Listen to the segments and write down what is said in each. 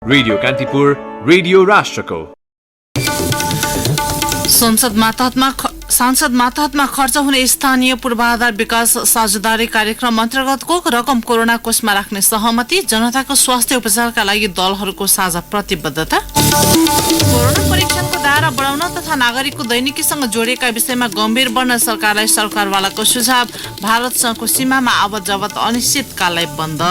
Radio Kantipur, radio राष्ट्रको। सांसद मातहतमा खर्च हुने स्थानीय पूर्वाधार विकास साझेदारी कार्यक्रम अन्तर्गतको रकम कोरोना कोषमा राख्ने सहमति, जनताको स्वास्थ्य उपचारका लागि दलहरूको साझा प्रतिबद्धता, कोरोना परीक्षणको दायरा बढाउन तथा नागरिकको दैनिकीसँग जोडिएका विषयमा गम्भीर बन्न सरकारलाई सरकारवालाको सुझाव, भारतसँगको सीमामा आवत जावत अनिश्चितकाललाई बन्द,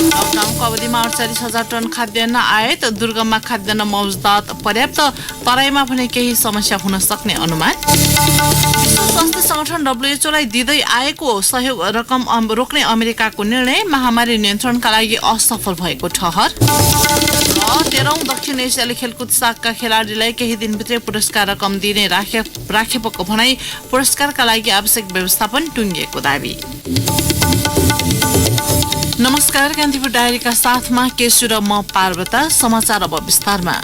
लकडाउनको अवधिमा 48,000 टन खाद्यान्न आयात, दुर्गममा खाद्यान्न मौजदात पर्याप्त, तराईमा भने केही समस्या हुन सक्ने अनुमान, विश्व स्वास्थ्य संगठन WHO लाई दिँदै आएको सहयोग रकम रोक्ने अमेरिकाको निर्णय, महामारी नियन्त्रणका लागि असफल भएको ठहर, र 13औं दक्षिण एसियाली खेलकुद सागका खेलाडीलाई केही दिनभित्रै पुरस्कार रकम दिने राखेको भनाई, पुरस्कारका लागि आवश्यक व्यवस्थापन टुङ्गिएको दावी। नमस्कार, कान्तिपुर डायरीका साथमा केशु र म पार्वता। समाचार अब विस्तारमा।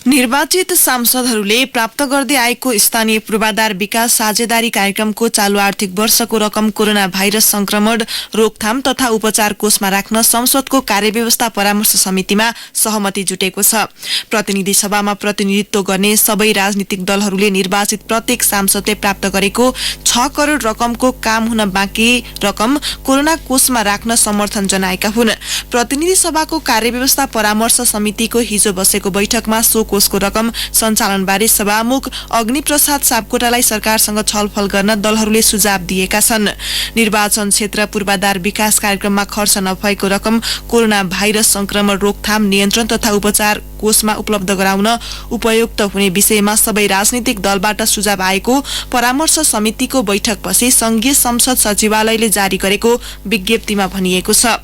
निर्वाचित सांसदहरूले प्राप्त गर्दै आएको स्थानीय पूर्वाधार विकास साझेदारी कार्यक्रमको चालू आर्थिक वर्षको रकम कोरोना भाइरस संक्रमण रोकथाम तथा उपचार कोषमा राख्न संसदको कार्यव्यवस्था परामर्श समितिमा सहमति जुटेको छ। प्रतिनिधि सभामा प्रतिनिधित्व गर्ने सबै राजनीतिक दलहरूले निर्वाचित प्रत्येक सांसदले प्राप्त गरेको 6 करोड़ रकमको काम हुन बाँकी रकम कोरोना कोषमा राख्न समर्थन जनाएका हुन्। प्रतिनिधि सभाको कार्यव्यवस्था परामर्श समितिको हिजो बसेको बैठकमा कोषको रकम सञ्चालनबारे सभामुख अग्निप्रसाद सापकोटालाई सरकारसँग छलफल गर्न दलहरूले सुझाव दिएका छन्। निर्वाचन क्षेत्र पूर्वाधार विकास कार्यक्रममा खर्च नभएको रकम कोरोना भाइरस संक्रमण रोकथाम नियन्त्रण तथा उपचार कोषमा उपलब्ध गराउन उपयुक्त हुने विषयमा सबै राजनीतिक दलबाट सुझाव आएको परामर्श समितिको बैठकपछि संघीय संसद सचिवालयले जारी गरेको विज्ञप्तिमा भनिएको छ।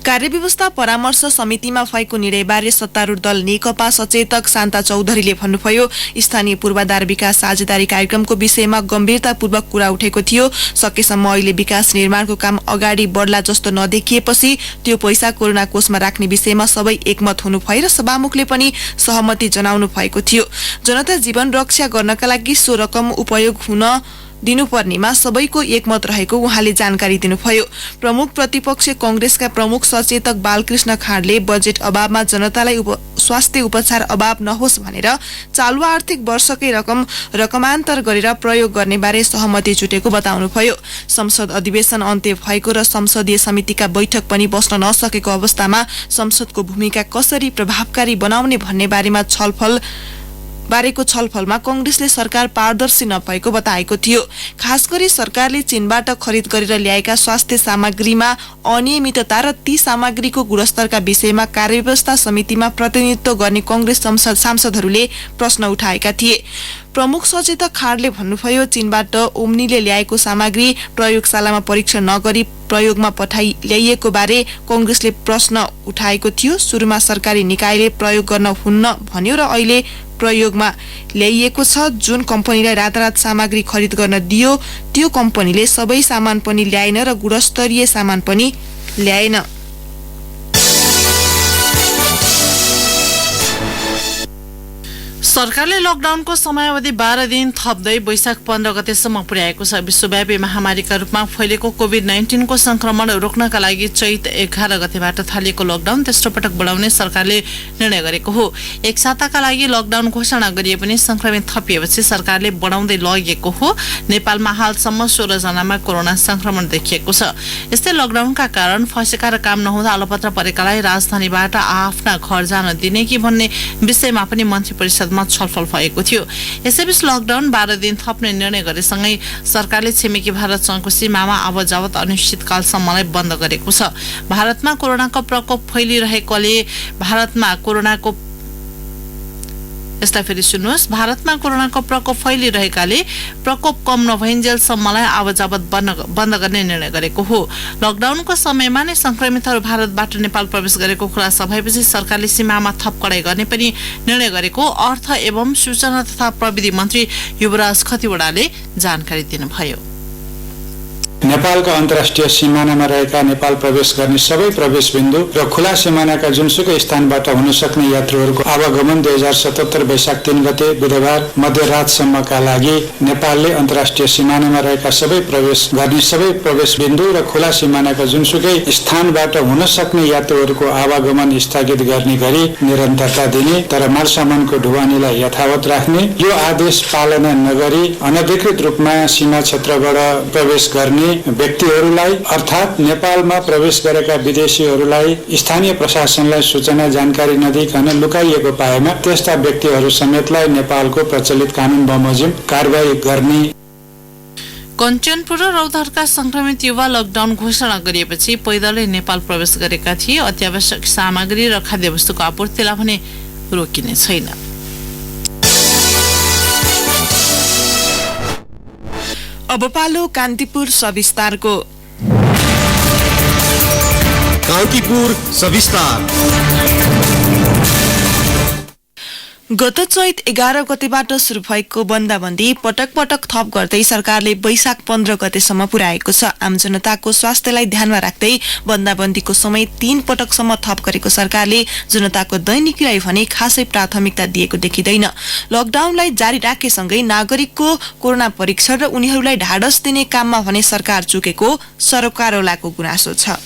कार्यव्यवस्था परामर्श समितिमा भएको निर्णयबारे सत्तारूढ दल नेकपा सचेतक शान्ता चौधरीले भन्नुभयो, स्थानीय पूर्वाधार विकास साझेदारी कार्यक्रमको विषयमा गम्भीरतापूर्वक कुरा उठेको थियो। सकेसम्म अहिले विकास निर्माणको काम अगाडि बढ्ला जस्तो नदेखिएपछि त्यो पैसा कोरोना कोषमा राख्ने विषयमा सबै एकमत हुनु भयो र सभामुखले पनि सहमति जनाउनु भएको थियो। जनता जीवन रक्षा गर्नका लागि सो रकम उपयोग हुन दिनुपर्नेमा सबैको एकमत रहेको उहाँले जानकारी दिनुभयो। प्रमुख प्रतिपक्ष कांग्रेसका प्रमुख सचेतक बालकृष्ण खाँडले बजेट अभावमा जनतालाई स्वास्थ्य उपचार अभाव नहोस् भनेर चालु आर्थिक वर्षकै रकम रकमान्तर गरेर प्रयोग गर्ने बारे सहमति जुटेको बताउनुभयो। संसद अधिवेशन अन्त्य भएको र संसदीय समितिका बैठक पनि बस्न नसकेको अवस्थामा संसदको भूमिका कसरी प्रभावकारी बनाउने भन्ने बारेको छलफलमा कांग्रेसले सरकार पारदर्शी नभएको बताएको थियो। खास गरी सरकारले चीनबाट खरिद गरेर ल्याएका स्वास्थ्य सामग्रीमा अनियमितता र ती सामग्रीको गुणस्तरका विषयमा कार्यव्यवस्था समितिमा प्रतिनिधित्व गर्ने कांग्रेस सांसदहरूले प्रश्न उठाएका थिए। प्रमुख सचेतक खाँडले भन्नुभयो, चीनबाट ओम्नीले ल्याएको सामग्री प्रयोगशालामा परीक्षण नगरी प्रयोगमा ल्याइएको बारे कांग्रेसले प्रश्न उठाएको थियो। सुरुमा सरकारी निकायले प्रयोग गर्न हुन्न भन्यो र अहिले प्रयोगमा ल्याइएको छ। जुन कम्पनीलाई रातारात सामग्री खरिद गर्न दियो त्यो कम्पनीले सबै सामान पनि ल्याएन र गुणस्तरीय सामान पनि ल्याएन। सरकारले लकडाउनको समयावधि 12 दिन थप्दै वैशाख 15 गतेसम्म पुर्याएको छ। विश्वव्यापी महामारीका रूपमा फैलेको कोभिड-19 को संक्रमण रोक्नका लागि चैत 11 गतेबाट थालिएको लकडाउन तेस्रो पटक बढाउने सरकारले निर्णय गरेको हो। एक साताका लागि लकडाउन घोषणा गरिए पनि संक्रमित थपिएपछि सरकारले बढाउँदै लगेको हो। नेपालमा हालसम्म 16 जनामा कोरोना संक्रमण देखिएको छ। यस्तै लकडाउनका कारण फसेका र काम नहुँदा अलपत्र परेकालाई राजधानीबाट आफ्ना घर जान दिने कि भन्ने विषयमा पनि मन्त्री परिषदमा छलफल भएको थियो। यसैबीच लकडाउन 12 दिन थप्ने निर्णय गरेसँगै सरकारले छिमेकी भारतसँगको सीमामा आवत जावत अनिश्चितकालसम्मलाई बन्द गरेको छ। भारतमा कोरोनाको प्रकोप फैलिरहेकोले भारतमा कोरोनाको प्रकोप फैलिरहेकाले प्रकोप कम नभइन्जेलसम्मलाई आवत जावत बन्द गर्ने निर्णय गरेको हो। लकडाउनको समयमा नै संक्रमितहरू भारतबाट नेपाल प्रवेश गरेको खुलासा भएपछि सरकारले सीमामा थप कडाई गर्ने पनि निर्णय गरेको अर्थ एवं सूचना तथा प्रविधि मन्त्री युवराज खतिवड़ाले जानकारी दिनुभयो। नेपालका अन्तर्राष्ट्रिय सीमानामा रहेका नेपाल प्रवेश गर्ने सबै प्रवेश बिन्दु र खुला सीमानाका जुनसुकै स्थानबाट हुन सक्ने यात्रुहरूको आवागमन 2077 वैशाख 3 गते बुधबार मध्यरातसम्मका लागि नेपालले अन्तर्राष्ट्रिय सीमानामा रहेका सबै प्रवेश गर्ने सबै प्रवेश बिन्दु र खुला सीमानाका जुनसुकै स्थानबाट हुन सक्ने यात्रुहरूको आवागमन स्थगित गर्ने गरी निरन्तरता दिने तर मालसामानको ढुवानीलाई यथावत राख्ने, यो आदेश पालना नगरी अनधिकृत रूपमा सीमा क्षेत्रबाट प्रवेश गर्ने व्यक्तिहरूलाई अर्थात् नेपालमा प्रवेश गरेका विदेशीहरूलाई स्थानीय प्रशासनलाई सूचना जानकारी नदिइकन लुकाइएको पाएमा त्यस्ता व्यक्तिहरू समेतलाई नेपालको प्रचलित कानून बमोजिम कारबाही गर्ने। कञ्चनपुर र रौतहटका संक्रमित युवा लकडाउन घोषणा गरिएपछि पैदलै नेपाल प्रवेश गरेका थिए। अत्यावश्यक सामग्री र खाद्यवस्तुको आपूर्तिलाई भने रोकिने छैन। अब पालो कान्तिपुर सविस्तारको। कान्तिपुर सविस्तार। गत चैत 11 गतेबाट शुरू भएको बन्दाबन्दी पटक पटक थप गर्दै सरकारले वैशाख 15 गतेसम्म पुर्याएको छ। आम जनताको स्वास्थ्यलाई ध्यानमा राख्दै बन्दाबन्दीको समय 3 पटकसम्म थप गरेको सरकारले जनताको दैनिकीलाई भने खासै प्राथमिकता दिएको देखिँदैन। लकडाउनलाई जारी राखेसँगै नागरिकको कोरोना परीक्षण र उनीहरूलाई ढाडस दिने काममा भने सरकार चुकेको सरकारवालाको गुनासो छ।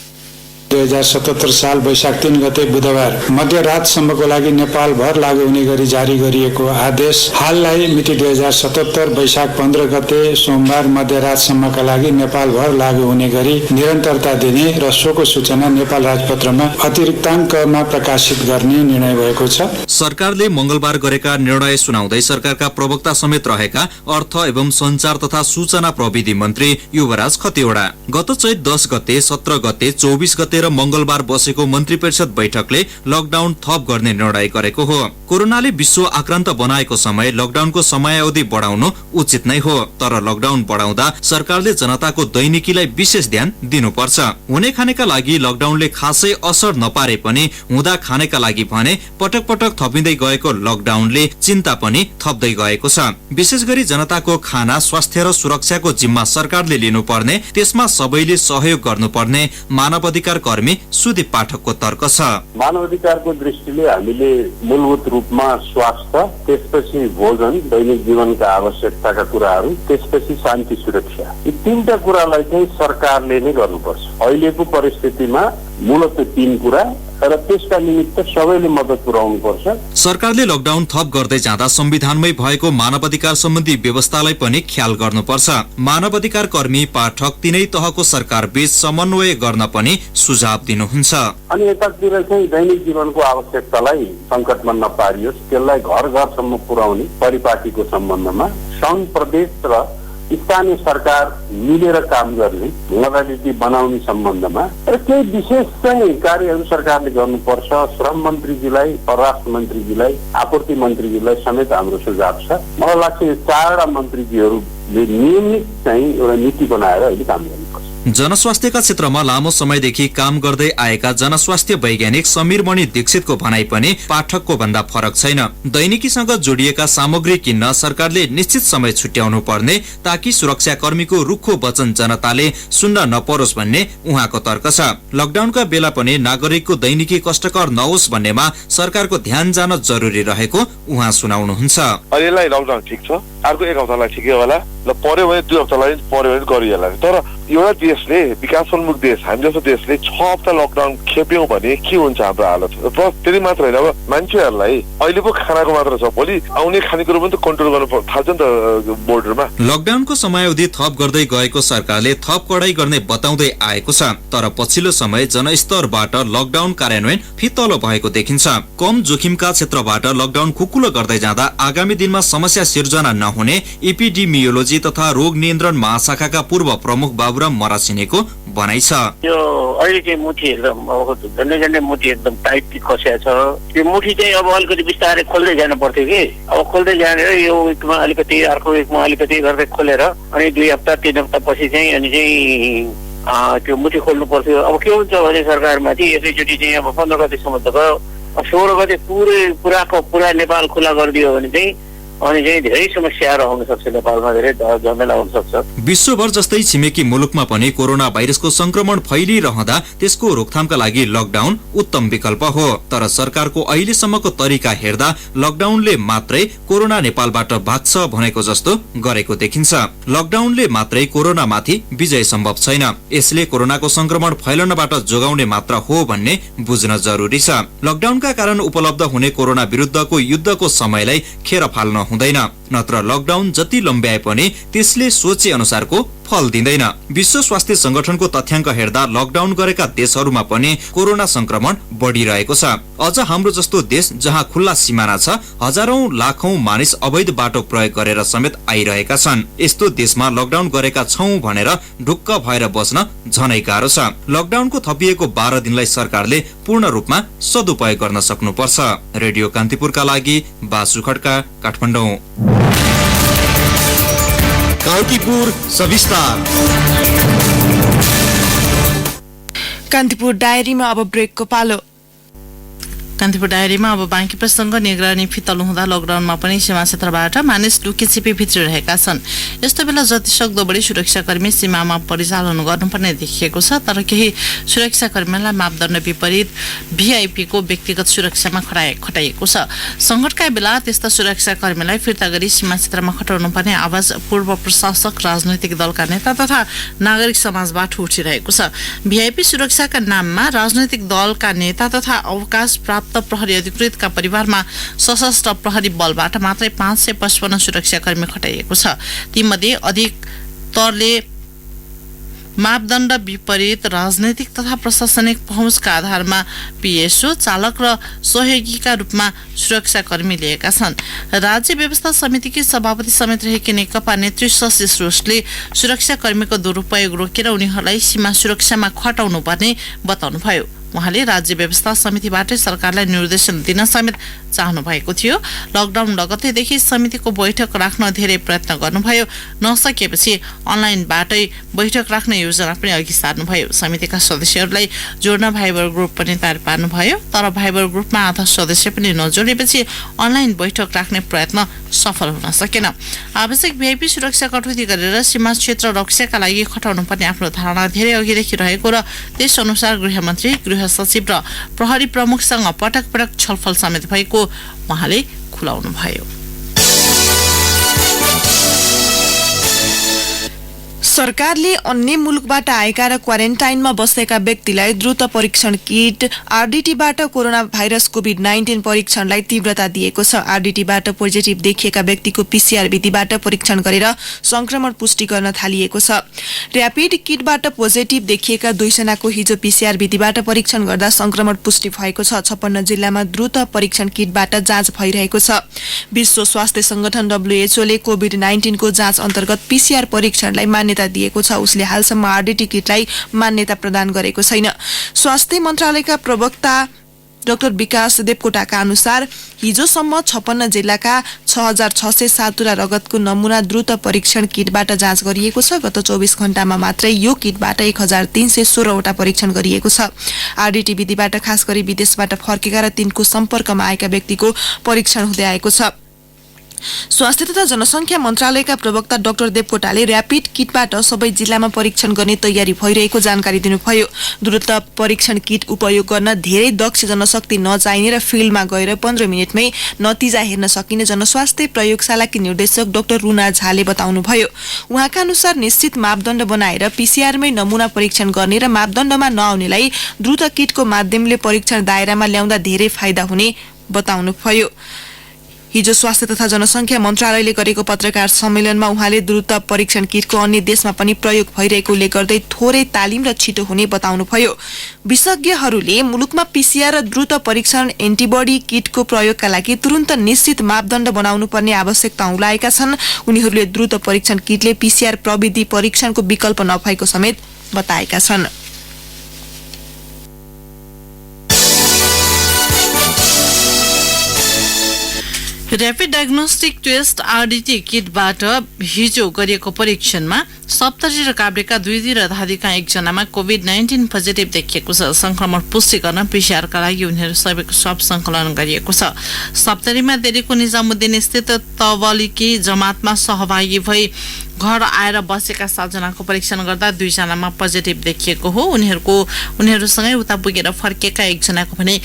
2077 साल वैशाख 3 गते बुधबार मध्यरातसम्मको लागि नेपालभर लागू हुने गरी जारी गरिएको आदेश हाललाई मिति 2077 वैशाख 15 गते सोमबार मध्यरातसम्मका लागि नेपालभर लागू हुने गरी निरन्तरता दिने र सोको सूचना नेपाल राजपत्रमा अतिरिक्ताङ्कमा प्रकाशित गर्ने निर्णय भएको छ। सरकारले मंगलबार गरेका निर्णय सुनाउँदै सरकारका प्रवक्ता समेत रहेका अर्थ एवं संचार तथा सूचना प्रविधि मन्त्री युवराज खतिवडा गत चैत 10 गते 17 गते 24 गते र मंगलबार बसेको मन्त्री परिषद बैठकले लकडाउन थप गर्ने निर्णय गरेको हो। कोरोनाले विश्व आक्रान्त बनाएको समय लकडाउनको समयावधि बढाउनु उचित नै हो, तर लकडाउन बढाउँदा सरकारले जनताको दैनिकीलाई विशेष ध्यान दिनुपर्छ। हुने खानेका लागि लकडाउनले खासै असर नपारे पनि हुँदा खानेका लागि भने पटक पटक थपिँदै गएको लकडाउनले चिन्ता पनि थप्दै गएको छ। विशेष गरी जनताको खाना, स्वास्थ्य र सुरक्षाको जिम्मा सरकारले लिनुपर्ने, त्यसमा सबैले सहयोग गर्नुपर्ने मानव अधिकार कर्मी सुदीप पाठकको तर्क छ। मानव अधिकारको दृष्टिले हामीले मूलभूत रूपमा स्वास्थ्य, त्यसपछि भोजन, दैनिक जीवनका आवश्यकताका कुराहरू, त्यसपछि शान्ति सुरक्षा, यी तीनटा कुरालाई चाहिँ सरकारले नै गर्नुपर्छ। अहिलेको परिस्थितिमा मूलतः 3 कुरा र त्यसका निमित्त सबैले मद्दत पुर्याउनुपर्छ। सरकारले लकडाउन थप गर्दै जाँदा संविधानमै भएको मानव अधिकार सम्बन्धी व्यवस्थालाई पनि ख्याल गर्नुपर्छ। मानव अधिकार कर्मी पाठक तीनै तहको सरकार बीच समन्वय गर्न पनि सुझाव दिनुहुन्छ। अनि यतातिर चाहिँ दैनिक जीवनको आवश्यकतालाई संकटमा नपारियोस्, त्यसलाई घर घरसम्म पुर्याउने परिपाटीको सम्बन्धमा संघ, प्रदेश र स्थानीय सरकार मिलेर काम गर्ने, मोडालिटी बनाउने सम्बन्धमा र केही विशेष चाहिँ कार्यहरू सरकारले गर्नुपर्छ। श्रम मन्त्रीजीलाई, परराष्ट्र मन्त्रीजीलाई, आपूर्ति मन्त्रीजीलाई समेत हाम्रो सुझाव छ। मलाई लाग्छ यो 4वटा मन्त्रीजीहरूले नियमित चाहिँ एउटा नीति बनाएर अहिले काम गर्नुपर्छ। जनस्वास्थ्यका क्षेत्रमा लामो समयदेखि काम गर्दै आएका जनस्वास्थ्य वैज्ञानिक समीर मणि दीक्षितको भनाइ पनि पाठकको भन्दा फरक छैन। दैनिकीसँग जोडिएका सामग्री किन्न सरकारले निश्चित समय छुट्याउनु पर्ने, ताकि सुरक्षाकर्मीको रुखो वचन जनताले सुन्न नपरोस् भन्ने उहाँको तर्क छ। लकडाउनका बेला पनि नागरिकको दैनिकी कष्टकर नहोस् भन्नेमा सरकारको ध्यान जान जरुरी रहेको उहाँ सुनाउनुहुन्छ। अहिलेलाई लकडाउन ठिक छ, अर्को 1 हप्तालाई ठिकै होला, ल पर्यो भने 2 हप्तालाई पर्यो भने गरिएला। तर एउटा देशले, विकासोन्मुख देश हामी जस्तो देशले 6 हप्ता लकडाउन खेप्यौं भने के हुन्छ हाम्रो हालत? त्यति मात्र होइन, अब मान्छेहरूलाई अहिले पो खानाको मात्र छ, भोलि आउने खानेकुरो पनि त कन्ट्रोल गर्नु थाल्छ नि त बोर्डरमा। लकडाउनको समयावधि थप गर्दै गएको सरकारले थप कडाई गर्ने बताउँदै आएको छ, तर पछिल्लो समय जनस्तरबाट लकडाउन कार्यान्वयन फितलो भएको देखिन्छ। कम जोखिमका क्षेत्रबाट लकडाउन खुकुलो गर्दै जाँदा आगामी दिनमा समस्या सिर्जना नहुने एपिडेमियोलोजी तथा रोग नियन्त्रण महाशाखाका पूर्व प्रमुख बाबुराम मरासिनेको भनाइ छ। यो अहिले चाहिँ मुठी एकदम झन्डै मुठी एकदम टाइट कसिया छ। त्यो मुठी चाहिँ अब अलिकति बिस्तारै खोल्दै जानु पर्थ्यो कि, अब खोल्दै जाने यो विकमा अलिकति, अर्को विकमा अलिकति गर्दै खोलेर अनि 2 हप्ता 3 हप्ता पछि चाहिँ अनि चाहिँ त्यो मुठी खोल्नु पर्थ्यो। अब के हुन्छ भने सरकारमा चाहिँ एकैचोटि चाहिँ अब 15 गतेसम्म त गयो, 16 गते पुरा नेपाल खुला गरिदियो भने चाहिँ अनि चाहिँ धेरै समस्याहरू आउन सक्छ, नेपालमा धेरै झमेला हुन सक्छ। विश्वभर जस्तै छिमेकी मुलुकमा पनि कोरोना भाइरसको संक्रमण फैलिरहँदा त्यसको रोकथामका लागि लकडाउन उत्तम विकल्प हो। तर सरकारको अहिलेसम्मको तरिका हेर्दा लकडाउनले मात्रै कोरोना नेपालबाट भाग्छ भनेको जस्तो गरेको देखिन्छ। लकडाउनले मात्रै कोरोनामाथि विजय सम्भव छैन। यसले कोरोनाको संक्रमण फैलनबाट जोगाउने मात्र हो भन्ने बुझ्न जरुरी छ। लकडाउनका कारण उपलब्ध हुने कोरोना विरुद्धको युद्धको समयलाई खेर फाल्न हुँदैन, नत्र लकडाउन जति लम्ब्याए पनि त्यसले सोचे अनुसारको फल दिँदैन। विश्व स्वास्थ्य संगठनको तथ्याङ्क हेर्दा लकडाउन गरेका देशहरूमा पनि कोरोना संक्रमण बढ़िरहेको छ। अझ हाम्रो जस्तो देश जहाँ खुल्ला सिमाना छ, हजारौं लाखौं मानिस अवैध बाटो प्रयोग गरेर समेत आइरहेका छन्। यस्तो देशमा लकडाउन गरेका छौं भनेर ढुक्क भएर बस्न झनै गाह्रो छ। लकडाउनको थपिएको 12 दिनलाई सरकारले पूर्ण रूपमा सदुपयोग गर्न सक्नुपर्छ। रेडियो कान्तिपुरका लागि बासु खड्का, काठमाडौँ। कान्तिपुर सविस्तार। कान्तिपुर डायरीमा अब ब्रेकको पालो। कान्तिपुर डायरीमा अब बाँकी प्रसंग। निगरानी फितलो हुँदा लकडाउनमा पनि सीमा क्षेत्रबाट मानिस लुकीछिपी भित्रिरहेका छन्। यस्तो बेला जतिसक्दो बढी सुरक्षाकर्मी सीमामा परिचालन गर्नुपर्ने देखिएको छ। तर केही सुरक्षाकर्मीलाई मापदण्ड विपरीत भिआइपीको व्यक्तिगत सुरक्षामा खटाइएको छ। संकटका बेला त्यस्ता सुरक्षाकर्मीलाई फिर्ता गरी सीमा क्षेत्रमा खटाउनु पर्ने आवाज पूर्व प्रशासक, राजनैतिक दलका नेता तथा नागरिक समाजबाट उठिरहेको छ। भिआइपी सुरक्षाका नाममा राजनैतिक दलका नेता तथा अवकाश प्राप्त प्रहरी अधिकृतका परिवारमा सशस्त्र प्रहरी बलबाट मात्रै 555 सुरक्षाकर्मी खटाइएको छ। तीमध्ये अधिकतरले मापदण्ड विपरीत राजनैतिक तथा प्रशासनिक पहुँचका आधारमा पीएसओ, चालक र सहयोगीका रूपमा सुरक्षाकर्मी लिएका छन्। राज्य व्यवस्था समितिकी सभापति समेत रहेकी नेकपा नेत्री शशि श्रेष्ठले सुरक्षाकर्मीको दुरुपयोग रोकेर उनीहरूलाई सीमा सुरक्षामा खटाउनु पर्ने बताउनुभयो। उहाँले राज्य व्यवस्था समितिबाट सरकारलाई निर्देशन दिन समेत चाहनु भएको थियो। लकडाउन लगत्तैदेखि समितिको बैठक राख्न धेरै प्रयत्न गर्नुभयो। नसकेपछि अनलाइनबाटै बैठक राख्ने योजना पनि अघि सार्नुभयो। समितिका सदस्यहरूलाई जोड्न भाइबर ग्रुप पनि तयार पार्नुभयो। तर भाइबर ग्रुपमा आधा सदस्य पनि नजोडेपछि अनलाइन बैठक राख्ने प्रयत्न सफल हुन सकेन। आवश्यक भिआइपी सुरक्षा कटौती गरेर सीमा क्षेत्र रक्षाका लागि खटाउनु पर्ने आफ्नो धारणा धेरै अघिदेखि रहेको र त्यस अनुसार गृहमन्त्री, गृह सचिव र प्रहरी प्रमुखसँग पटक पटक छलफल समेत भएको उहाँले खुलाउनुभयो। सरकारले अन्य मुलुकबाट आएका र क्वारेन्टाइनमा बसेका व्यक्तिलाई द्रुत परीक्षण किट आरडीटीबाट कोरोना भाइरस कोभिड-19 परीक्षणलाई तीव्रता दिएको छ। आरडीटीबाट पोजिटिभ देखिएका व्यक्तिको पीसीआर विधिबाट परीक्षण गरेर संक्रमण पुष्टि गर्न थालिएको छ। र्यापिड किटबाट पोजिटिभ देखिएका 2 जनाको हिजो पीसीआर विधिबाट परीक्षण गर्दा संक्रमण पुष्टि भएको छ। 56 जिल्लामा द्रुत परीक्षण किटबाट जाँच भइरहेको छ। विश्व स्वास्थ्य संगठन WHO ले कोभिड-19 को जाँच अन्तर्गत पीसीआर परीक्षणलाई मान्यता दिएको छ। उसले हालसम्म आरडीटी किटलाई मान्यता प्रदान गरेको छैन। स्वास्थ्य मन्त्रालयका प्रवक्ता डाक्टर विकास देवकोटाका अनुसार हिजोसम्म 56 जिल्लाका 6607 वटा रगतको नमूना द्रुत परीक्षण किटबाट जाँच गरिएको छ। गत 24 घण्टामा मात्रै यो किटबाट 1316 वटा परीक्षण गरिएको छ। आरडीटी विधिबाट खास गरी विदेशबाट फर्केका र तिनको सम्पर्कमा आएका व्यक्तिको परीक्षण हुँदै आएको छ। स्वास्थ्य तथा जनसंख्या मन्त्रालयका प्रवक्ता डाक्टर देवकोटाले र्यापिड किटबाट सबै जिल्लामा परीक्षण गर्ने तयारी भइरहेको जानकारी दिनुभयो। द्रुत परीक्षण किट उपयोग गर्न धेरै दक्ष जनशक्ति नचाहिने र फिल्डमा गएर 15 मिनेटमै नतिजा हेर्न सकिने जनस्वास्थ्य प्रयोगशालाकी निर्देशक डाक्टर रुना झाले बताउनुभयो। उहाँका अनुसार निश्चित मापदण्ड बनाएर पीसीआरमै नमूना परीक्षण गर्ने र मापदण्डमा नआउनेलाई द्रुत किटको माध्यमले परीक्षण दायरामा ल्याउँदा धेरै फाइदा हुने बताउनुभयो। हिजो स्वास्थ्य तथा जनसंख्या मन्त्रालयले गरेको पत्रकार सम्मेलनमा उहाँले द्रुत परीक्षण किटको अन्य देशमा पनि प्रयोग भइरहेको उल्लेख गर्दै थोरै तालिम र छिटो हुने बताउनुभयो। विशेषज्ञहरूले मुलुकमा पीसीआर र द्रुत परीक्षण एन्टिबडी किटको प्रयोगका लागि तुरुन्त निश्चित मापदण्ड बनाउनु पर्ने आवश्यकता उलाएका छन्। उनीहरूले द्रुत परीक्षण किटले पीसीआर प्रविधि परीक्षणको विकल्प नभएको समेत बताएका छन्। ऱ्यापिड डायग्नोस्टिक टेस्ट आरडीटी किटबाट हिजो गरिएको परीक्षणमा सप्तरी र काभ्रेका 2 र धादिका 1 जनामा कोभिड-19 पोजिटिभ देखिएको छ। संक्रमण पुष्टि गर्न पीसीआरका लागि उनीहरू सबैको स्वाब संकलन गरिएको छ। सप्तरीमा दिल्लीको निजामुद्दिन स्थित तबलिकी जमातमा सहभागी भई घर आएर बसेका 7 जनाको परीक्षण गर्दा 2 जनामा पोजिटिभ देखिएको हो। उनीहरूसँगै उता पुगेर फर्केका 1 जनाको भने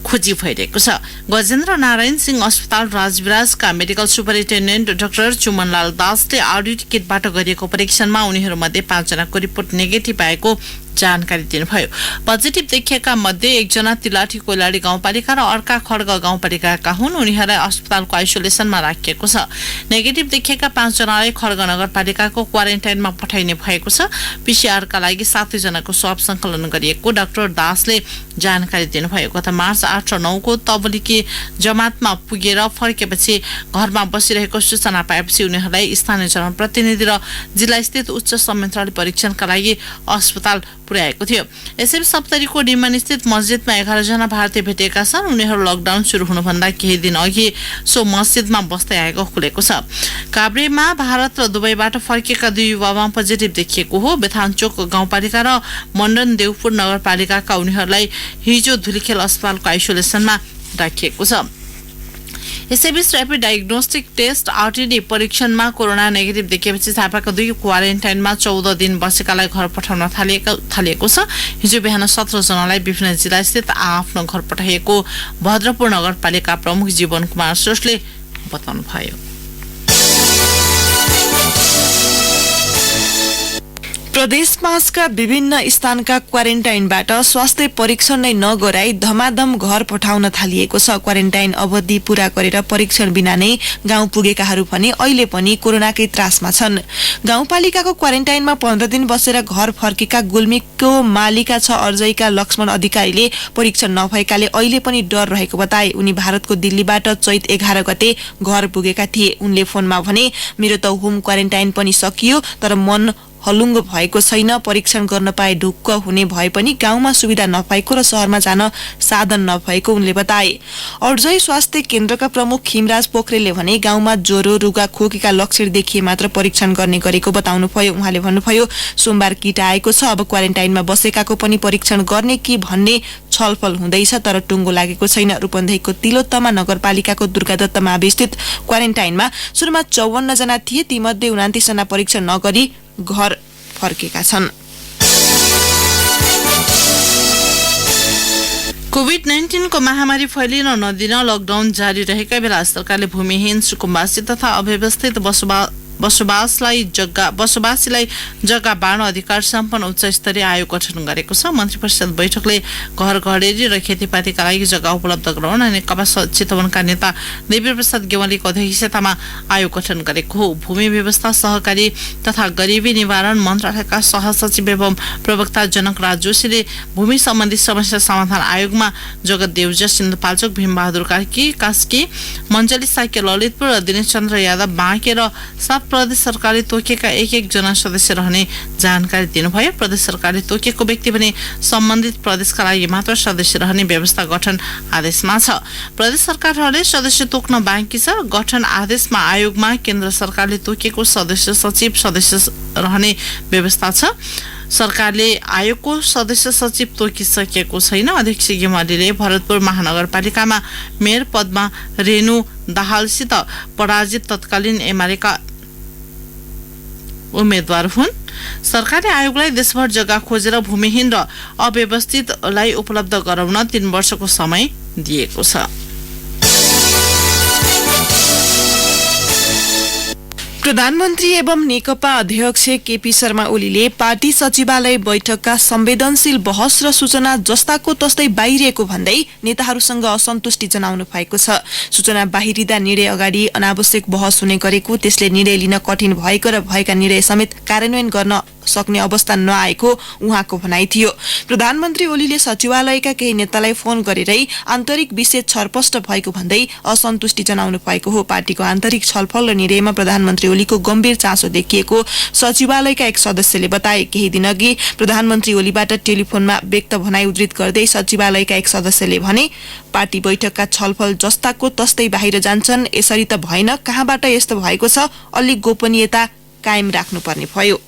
खोजी भइरहेको छ। गजेन्द्र नारायण सिंह अस्पताल राजविराजका मेडिकल सुपरिन्टेन्डेन्ट डाक्टर चुमनलाल दासले आरडीटी किटबाट गरिएको परीक्षणमा उनीहरूमध्ये 5 जनाको रिपोर्ट नेगेटिभ आएको जानकारी दिनुभयो। पोजिटिभ देखिएका मध्ये 1 जना तिलाठी कोइलाडी गाउँपालिका र अर्का खड्ग गाउँपालिकाका हुन्। उनीहरूलाई अस्पतालको आइसोलेसनमा राखिएको छ। नेगेटिभ देखिएका 5 जनालाई खड्ग नगरपालिकाको क्वारेन्टाइनमा पठाइने भएको छ। पीसीआरका लागि 7 जनाको स्वाब संकलन गरिएको डाक्टर दासले जानकारी दिनुभयो। गत मार्च 8 र 9 को तबलिकी जमातमा पुगेर फर्केपछि घरमा बसिरहेको सूचना पाएपछि उनीहरूलाई स्थानीय जनप्रतिनिधि र जिल्ला स्थित उच्च संयन्त्रले परीक्षणका लागि अस्पताल पुर्याएको थियो। यसैबीच सप्तरीको डिमान स्थित मस्जिदमा 11 जना भारतीय भेटिएका छन्। उनीहरू लकडाउन सुरु हुनुभन्दा केही दिन अघि सो मस्जिदमा बस्दै आएको खुलेको छ। काभ्रेमा भारत र दुबईबाट फर्केका 2 युवामा पोजिटिभ देखिएको हो। बेथानचोक गाउँपालिका र मण्डन देवपुर नगरपालिकाका उनीहरूलाई हिजो धुलीखेल अस्पतालको आइसोलेसनमा राखिएको छ। यसैबीच ऱ्यापिड डायग्नोस्टिक टेस्ट आरटीडी परीक्षणमा कोरोना नेगेटिभ देखिएपछि झापाका 2 क्वारेन्टाइनमा 14 दिन बसेकालाई घर पठाउन थालिएको छ। हिजो बिहान 17 जनालाई विभिन्न जिल्ला स्थित आफ्नो घर पठाइएको भद्रपुर नगरपालिका प्रमुख जीवन कुमार श्रेष्ठले बताउनुभयो। प्रदेश 5 का विभिन्न स्थानका क्वारेन्टाइनबाट स्वास्थ्य परीक्षण नै नगराई धमाधम घर पठाउन थालिएको छ। क्वारेन्टाइन अवधि पूरा गरेर परीक्षण बिना नै गाउँ पुगेकाहरू भने अहिले पनि कोरोनाकै त्रासमा छन्। गाउँपालिकाको क्वारेन्टाइनमा 15 दिन बसेर घर फर्केका गुल्मीको मालिका 6 अर्जैका लक्ष्मण अधिकारीले परीक्षण नभएकाले अहिले पनि डर रहेको बताए। उनी भारतको दिल्लीबाट चैत 11 गते घर पुगेका थिए। उनले फोनमा भने मेरो त होम क्वारेन्टाइन पनि सकियो, तर मन हलुङ्गो भएको छैन। परीक्षण गर्न पाए ढुक्क हुने भए पनि गाउँमा सुविधा नपाएको र शहरमा जान साधन नभएको उनले बताए। अर्जै स्वास्थ्य केन्द्रका प्रमुख खिमराज पोखरेलले भने गाउँमा ज्वरो रुगा खोकीका लक्षण देखिए मात्र परीक्षण गर्ने गरेको बताउनुभयो। उहाँले भन्नुभयो सोमबार किट आएको छ, अब क्वारेन्टाइनमा बसेकाको पनि परीक्षण गर्ने कि भन्ने छलफल हुँदैछ, तर टुङ्गो लागेको छैन। रूपन्देहीको तिलोत्तमा नगरपालिकाको दुर्गादत्तमा अवस्थित क्वारेन्टाइनमा सुरुमा 54 जना थिए, तीमध्ये 29 जना परीक्षण नगरी घर फर्केका छन्। कोभिड-19 को महामारी फैलिन नदिन लकडाउन जारी रहेका बेला सरकारले भूमिहीन सुकुम्बासी तथा अव्यवस्थित बसोबासीलाई जग्गा बाँड्न अधिकार सम्पन्न उच्च स्तरीय आयोग गठन गरेको छ। मन्त्री परिषद बैठकले घर घरेरी र खेतीपातीका लागि जग्गा उपलब्ध गराउन अनि कपा चितवनका नेता देवी प्रसाद गेवालीको अध्यक्षतामा आयोग गठन गरेको हो। भूमि व्यवस्था सहकारी तथा गरिबी निवारण मन्त्रालयका सहसचिव एवं प्रवक्ता जनकराज जोशीले भूमि सम्बन्धी समस्या समाधान आयोगमा जगत देउजा सिन्धुपाल्चोक भीमबहादुर कार्की कास्की मञ्जली साइके ललितपुर र दिनेश चन्द्र यादव बाँके र 7 प्रदेश सरकारले तोकेका 1-1 जना सदस्य रहने जानकारी दिनुभयो। प्रदेश सरकारले तोकेको व्यक्ति भने सम्बन्धित प्रदेशका लागि मात्र सदस्य रहने व्यवस्था गठन आदेशमा छ। प्रदेश सरकारहरूले सदस्य तोक्न बाँकी छ। गठन आदेशमा आयोगमा केन्द्र सरकारले तोकेको सदस्य सचिव सदस्य रहने व्यवस्था छ। सरकारले आयोगको सदस्य सचिव तोकिसकेको छैन। अध्यक्ष गेवालीले भरतपुर महानगरपालिकामा मेयर पदमा रेणु दाहालसित पराजित तत्कालीन एमालेका उम्मेद्वार हुन्। सरकारले आयोगलाई देशभर जग्गा खोजेर भूमिहीन र अव्यवस्थितलाई उपलब्ध गराउन 3 वर्षको समय दिएको छ। प्रधानमन्त्री एवं नेकपा अध्यक्ष केपी शर्मा ओलीले पार्टी सचिवालय बैठकका संवेदनशील बहस र सूचना जस्ताको तस्तै बाहिरिएको भन्दै नेताहरूसँग असन्तुष्टि जनाउनु भएको छ। सूचना बाहिरिँदा निर्णय अगाडि अनावश्यक बहस हुने गरेको, त्यसले निर्णय लिन कठिन भएको र भएका निर्णय समेत कार्यान्वयन गर्न सक्ने अवस्था नआएको उहाँको भनाइ थियो। प्रधानमन्त्री ओलीले सचिवालयका केही नेतालाई फोन गरेरै आन्तरिक विषय छरपष्ट भएको भन्दै असन्तुष्टि जनाउनु भएको हो। पार्टीको आन्तरिक छलफल र निर्णयमा प्रधानमन्त्री ओलीको गम्भीर चासो देखिएको सचिवालयका एक सदस्यले बताए। केही दिनअघि प्रधानमन्त्री ओलीबाट टेलिफोनमा व्यक्त भनाइ उद्धृत गर्दै सचिवालयका एक सदस्यले भने, पार्टी बैठकका छलफल जस्ताको तस्तै बाहिर जान्छन्। यसरी त भएन, कहाँबाट यस्तो भएको छ? अलि गोपनीयता कायम राख्नुपर्ने भयो।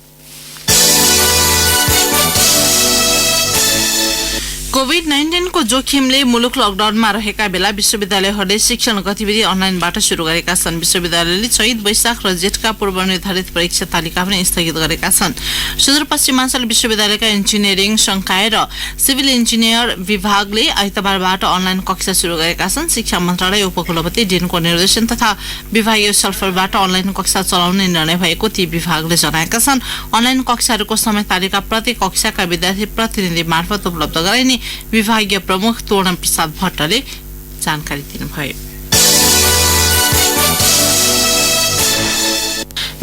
कोभिड-19 को जोखिमले मुलुक लकडाउनमा रहेका बेला विश्वविद्यालयहरूले शिक्षण गतिविधि अनलाइनबाट शुरू गरेका छन्। विश्वविद्यालयले चैत, वैशाख र जेठका पूर्व निर्धारित परीक्षा तालिका पनि स्थगित गरेका छन्। सुदूरपश्चिमाञ्चल विश्वविद्यालयका इन्जिनियरिङ संकाय र सिभिल इन्जिनियर विभागले आइतबारबाट अनलाइन कक्षा शुरू गरेका छन्। शिक्षा मन्त्रालय उपकुलपति डिनको निर्देशन तथा विभागीय छलफलबाट अनलाइन कक्षा चलाउने निर्णय भएको ती विभागले जनाएका छन्। अनलाइन कक्षाहरूको समय तालिका प्रति कक्षाका विद्यार्थी प्रतिनिधि मार्फत उपलब्ध गराइने विभागीय प्रमुख तोरण प्रसाद भट्टले जानकारी दिनुभयो।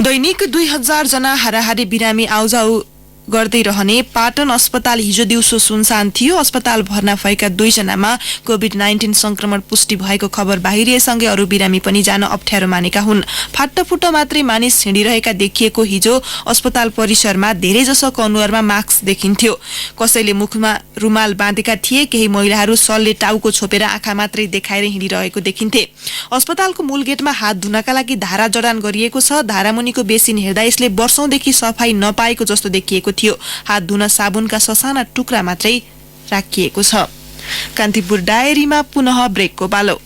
दैनिक 2000 जना हाराहारी बिरामी आउजाउ गर्दै रहने पाटन अस्पताल हिजो दिउँसो सुनसान थियो। अस्पताल भर्ना भएका 2 जनामा कोभिड-19 संक्रमण पुष्टि भएको खबर बाहिरिएसँगै अरू बिरामी पनि जान अप्ठ्यारो मानेका हुन्। फाट्टफुट्ट मात्रै मानिस हिँडिरहेका देखिएको हिजो अस्पताल परिसरमा धेरैजसोको अनुहारमा मास्क देखिन्थ्यो। कसैले मुखमा रुमाल बाँधेका थिए। केही महिलाहरू सलले टाउको छोपेर आँखा मात्रै देखाएर हिँडिरहेको देखिन्थे। अस्पतालको मूल गेटमा हात धुनका लागि धारा जडान गरिएको छ। धारामुनिको बेसिन हेर्दा यसले वर्षौंदेखि सफाई नपाएको जस्तो देखिएको थियो। हात धुन साबुनका ससाना टुक्रा मात्रै राखिएको छ। कान्तिपुर डायरीमा पुनः ब्रेकको पालो।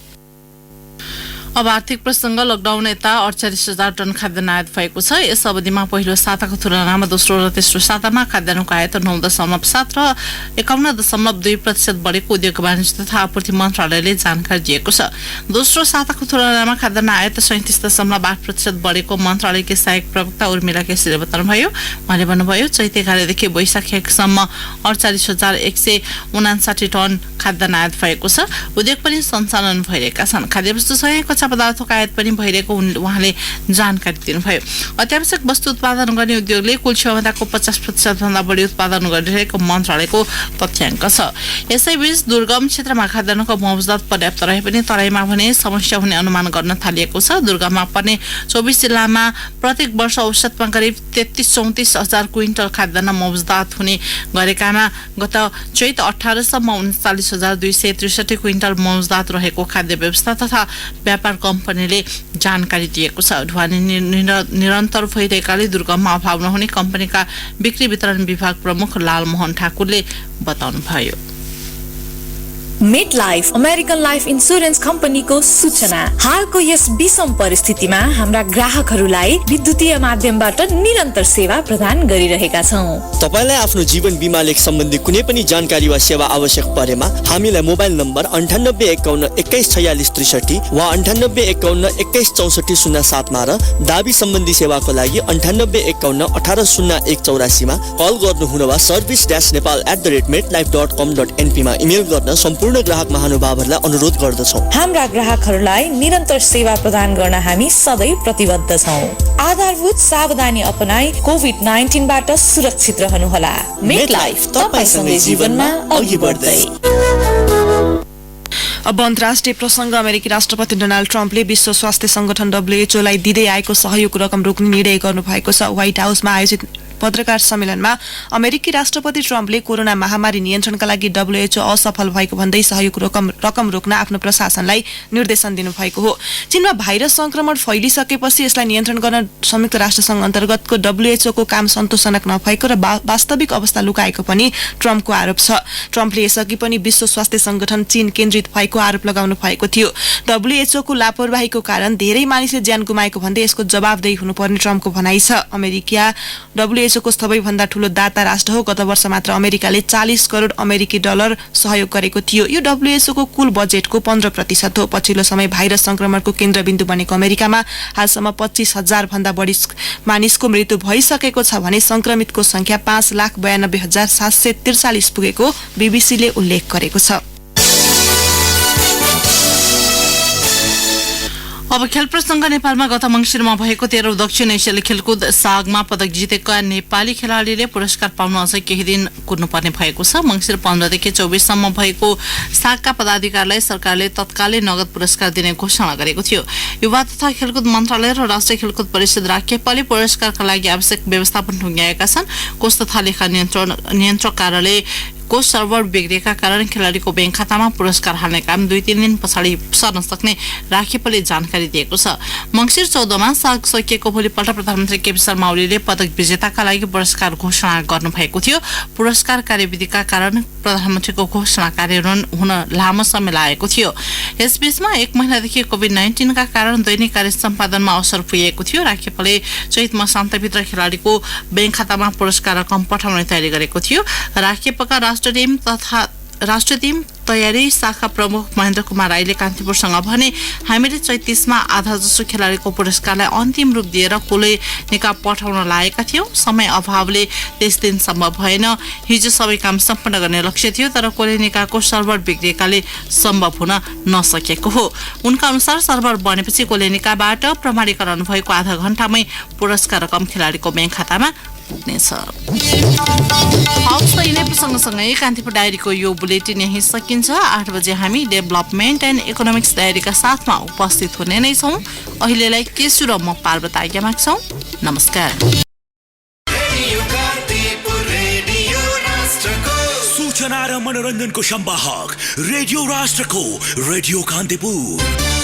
अब आर्थिक प्रसंग। लकडाउन यता 48,000 टन खाद्यान्न आयात भएको छ। यस अवधिमा पहिलो साताको तुलनामा दोस्रो र तेस्रो सातामा खाद्यान्नको आयात 9.7 र 51.2% बढेको उद्योग वाणिज्य तथा आपूर्ति मन्त्रालयले जानकारी दिएको छ। दोस्रो साताको तुलनामा खाद्यान्न आयात 37.8% बढेको मन्त्रालयकी सहायक प्रवक्ता उर्मिला केसीले बताउनुभयो। उहाँले भन्नुभयो, चैत 11 देखि वैशाख 1 सम्म 48,159 टन खाद्यान्न आयात भएको छ। उद्योग पनि सञ्चालन भइरहेका छन्। खाद्य वस्तुसँगै कच्चा पदार्थको आयात पनि भइरहेको उहाँले जानकारी दिनुभयो। अत्यावश्यक वस्तु उत्पादन गर्ने उद्योगले कुल क्षमताको 50% भन्दा बढी उत्पादन गरिरहेको मन्त्रालयको तथ्याङ्क छ। यसैबीच दुर्गम क्षेत्रमा खाद्यान्नको मौजदात पर्याप्त रहे पनि तराईमा भने समस्या हुने अनुमान गर्न थालिएको छ। दुर्गममा पर्ने 24 जिल्लामा प्रत्येक वर्ष औसतमा करिब 33-34 हजार क्विन्टल खाद्यान्न मौजदात हुने गरेकामा गत चैत 18 सम्म 39,263 क्विन्टल मौजदात रहेको खाद्य व्यवस्था तथा व्यापार कम्पनीले जानकारी दिएको छ। ढुवानी निरन्तर भइरहेकाले दुर्गममा अभाव नहुने कम्पनीका बिक्री वितरण विभाग प्रमुख लालमोहन ठाकुरले बताउनुभयो। मेट लाइफ अमेरिकन लाइफ इन्स्योरेन्स कम्पनीको सूचना। हालको यस विषम परिस्थितिमा हाम्रा ग्राहकहरूलाई विद्युतीय माध्यमबाट निरन्तर सेवा प्रदान गरिरहेका छौं। तपाईलाई आफ्नो जीवन बीमाले सम्बन्धी कुनै पनि जानकारी वा सेवा आवश्यक परेमा हामीलाई मोबाइल नम्बर 9851214663 वा 9851216407 मा र दाबी सम्बन्धी सेवाको लागि 9851180184 मा कल गर्नुहुन वा service-nepal@metlife.com.np मा इमेल गर्न सम्पूर्ण ग्राहक महानुभावहरूलाई अनुरोध गर्दछौं। हाम्रा ग्राहकहरूलाई निरन्तर सेवा प्रदान गर्न हामी सधैँ प्रतिबद्ध छौं। आधारभूत सावधानी अपनाई कोभिड-19 बाट सुरक्षित रहनुहोला। मेट लाइफ तपाईसँगै जीवनमा अघि बढ्दै। अब अन्तर्राष्ट्रिय प्रसंग। अमेरिकी राष्ट्रपति डोनाल्ड ट्रम्पले विश्व स्वास्थ्य संगठन WHO लाई दिँदै आएको सहयोग रकम रोक्ने निर्णय गर्नुभएको छ। व्हाइट हाउसमा आयोजित पत्रकार सम्मेलनमा अमेरिकी राष्ट्रपति ट्रम्पले कोरोना महामारी नियन्त्रणका लागि WHO असफल भएको भन्दै सहयोग रकम रोक्न आफ्नो प्रशासनलाई निर्देशन दिनुभएको हो। चीनमा भाइरस संक्रमण फैलिसकेपछि यसलाई नियन्त्रण गर्न संयुक्त राष्ट्रसंघ अन्तर्गतको WHO को काम सन्तोषजनक नभएको र वास्तविक अवस्था लुकाएको पनि ट्रम्पको आरोप छ। ट्रम्पले यसअघि पनि विश्व स्वास्थ्य संगठन चीन केन्द्रित भएको आरोप लगाउनु भएको थियो। WHO को लापरवाहीको कारण धेरै मानिसले ज्यान गुमाएको भन्दै यसको जवाफदेही हुनुपर्ने ट्रम्पको भनाइ छ। अमेरिका WHO को सबैभन्दा ठूलो दाता राष्ट्र हो। गत वर्ष मात्र अमेरिकाले 40 करोड अमेरिकी डलर सहयोग गरेको थियो। यो WHO को कुल बजेटको 15% हो। पछिल्लो समय भाइरस संक्रमणको केन्द्रबिन्दु बनेको अमेरिकामा हालसम्म 25,000 भन्दा बढी मानिसको मृत्यु भइसकेको छ भने संक्रमितको संख्या 5,92,743 पुगेको बीबीसीले उल्लेख गरेको छ। अब खेल प्रसङ्ग नेपालमा गत मङ्सिरमा भएको 13औं दक्षिण एसियाली खेलकुद सागमा पदक जितेका नेपाली खेलाडीले पुरस्कार पाउन अझै केही दिन कुर्नुपर्ने भएको छ। मङ्सिर 15 देखि 24 सम्म भएको सागका पदाधिकारीलाई सरकारले तत्कालै नगद पुरस्कार दिने घोषणा गरेको थियो। युवा तथा खेलकुद मन्त्रालय र राष्ट्रिय खेलकुद परिषद राखेपाले पुरस्कारका लागि आवश्यक व्यवस्थापन टुङ्ग्याएका छन्। कोष तथा लेखा नियन्त्रक कार्यालय को सर्भर बिग्रेका कारण खेलाडीको ब्याङ्क खातामा पुरस्कार हाल्ने काम 2-3 दिन पछाडि सर्न सक्ने राखेपले जानकारी दिएको छ। मङ्सिर 14 मा साग सकिएको भोलिपल्ट प्रधानमन्त्री केपी शर्मा ओलीले पदक विजेताका लागि पुरस्कार घोषणा गर्नुभएको थियो। पुरस्कार कार्यविधिका कारण प्रधानमन्त्रीको घोषणा कार्यान्वयन हुन लामो समय लागेको थियो। यसबीचमा 1 महिनादेखि कोभिड-19 का कारण दैनिक कार्य सम्पादनमा असर पुगेको थियो। राखेपले चैत मसान्तभित्र खेलाडीको ब्याङ्क खातामा पुरस्कार रकम पठाउने तयारी गरेको थियो। राखेपका राष्ट्रिय टिम तयारी शाखा प्रमुख महेन्द्र कुमार राईले कान्तिपुरसँग भने हामीले चैत 30 मा आधा जसो खेलाडीको पुरस्कारलाई अन्तिम रूप दिएर कोलेनिका पठाउन लागेका थियौं। समय अभावले त्यस दिन सम्भव भएन। हिजो सबै काम सम्पन्न गर्ने लक्ष्य थियो, तर कोलेनिकाको सर्भर बिग्रेकाले सम्भव हुन नसकेको हो। उनका अनुसार सर्भर बनेपछि कोलेनिकाबाट प्रमाणीकरण भएको आधा घण्टामै पुरस्कार रकम खेलाडीको ब्याङ्क खातामा पुग्नेछ। यिनै प्रसङ्गसँगै कान्तिपुर डायरीको यो बुलेटिन यही सकिन्छ। 8 बजे हामी डेभलपमेन्ट एन्ड इकोनोमिक्स डायरीका साथमा उपस्थित हुने नै छौं। अहिलेलाई केशु र म पार्वती आज्ञा माग्छौं। नमस्कार। सूचना र मनोरञ्जनको संवाहक रेडियो राष्ट्रको रेडियो कान्तिपुर।